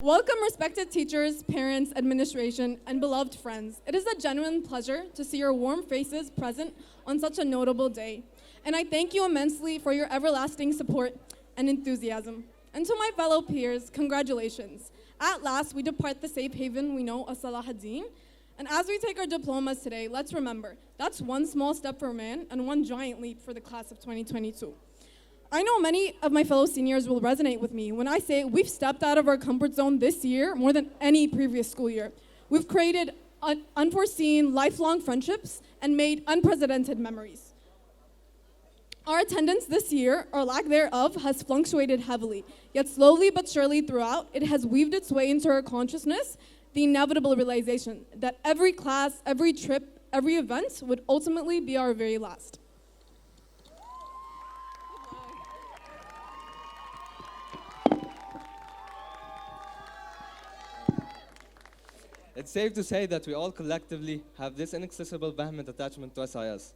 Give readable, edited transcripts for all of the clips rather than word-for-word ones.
Welcome, respected teachers, parents, administration, and beloved friends. It is a genuine pleasure to see your warm faces present on such a notable day. And I thank you immensely for your everlasting support and enthusiasm. And to my fellow peers, congratulations. At last, we depart the safe haven we know as Salahaldin. And as we take our diplomas today, let's remember, that's one small step for man and one giant leap for the class of 2022. I know many of my fellow seniors will resonate with me when I say we've stepped out of our comfort zone this year more than any previous school year. We've created unforeseen, lifelong friendships and made unprecedented memories. Our attendance this year, or lack thereof, has fluctuated heavily, yet slowly but surely throughout, it has weaved its way into our consciousness, the inevitable realization that every class, every trip, every event would ultimately be our very last. It's safe to say that we all collectively have this inaccessible vehement attachment to SIS.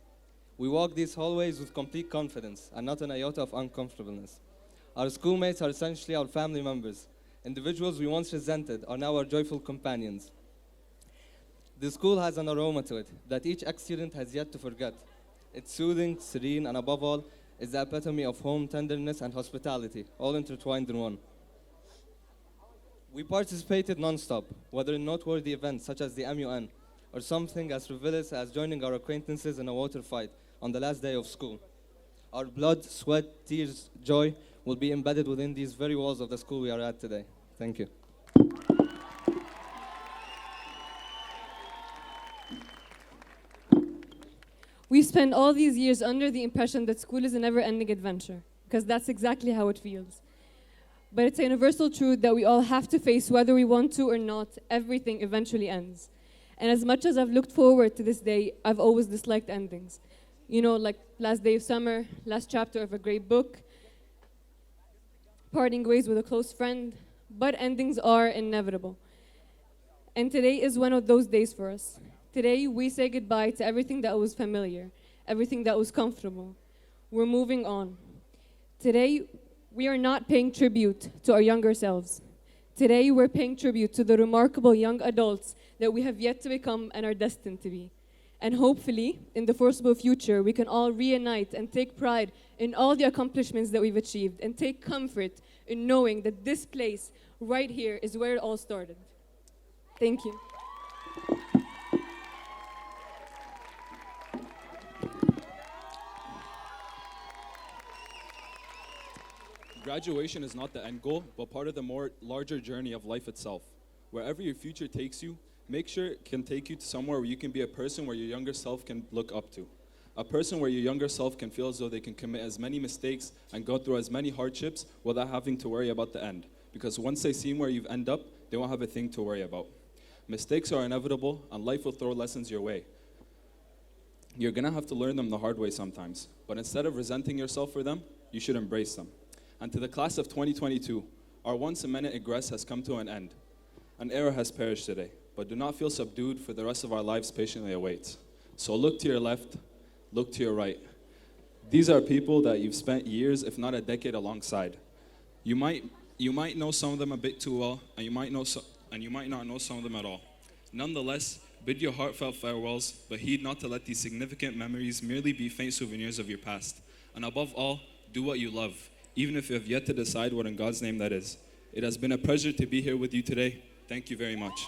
We walk these hallways with complete confidence and not an iota of uncomfortableness. Our schoolmates are essentially our family members. Individuals we once resented are now our joyful companions. The school has an aroma to it that each ex-student has yet to forget. It's soothing, serene, and above all, is the epitome of home, tenderness, and hospitality, all intertwined in one. We participated non-stop, whether in noteworthy events such as the MUN, or something as frivolous as joining our acquaintances in a water fight on the last day of school. Our blood, sweat, tears, joy will be embedded within these very walls of the school we are at today. Thank you. We spent all these years under the impression that school is a never-ending adventure, because that's exactly how it feels. But it's a universal truth that we all have to face whether we want to or not. Everything eventually ends. And as much as I've looked forward to this day, I've always disliked endings. You know, like last day of summer, last chapter of a great book, parting ways with a close friend, but endings are inevitable. And today is one of those days for us. Today, we say goodbye to everything that was familiar, everything that was comfortable. We're moving on. Today, we are not paying tribute to our younger selves. Today, we're paying tribute to the remarkable young adults that we have yet to become and are destined to be. And hopefully, in the foreseeable future, we can all reunite and take pride in all the accomplishments that we've achieved and take comfort in knowing that this place right here is where it all started. Thank you. Graduation is not the end goal, but part of the more larger journey of life itself. Wherever your future takes you, make sure it can take you to somewhere where you can be a person where your younger self can look up to. A person where your younger self can feel as though they can commit as many mistakes and go through as many hardships without having to worry about the end. Because once they see where you've ended up, they won't have a thing to worry about. Mistakes are inevitable, and life will throw lessons your way. You're gonna have to learn them the hard way sometimes. But instead of resenting yourself for them, you should embrace them. And to the class of 2022, our once-a-minute egress has come to an end. An era has perished today, but do not feel subdued, for the rest of our lives patiently awaits. So look to your left, look to your right. These are people that you've spent years, if not a decade, alongside. You might know some of them a bit too well, and you might not know some of them at all. Nonetheless, bid your heartfelt farewells, but heed not to let these significant memories merely be faint souvenirs of your past. And above all, do what you love, even if you have yet to decide what in God's name that is. It has been a pleasure to be here with you today. Thank you very much.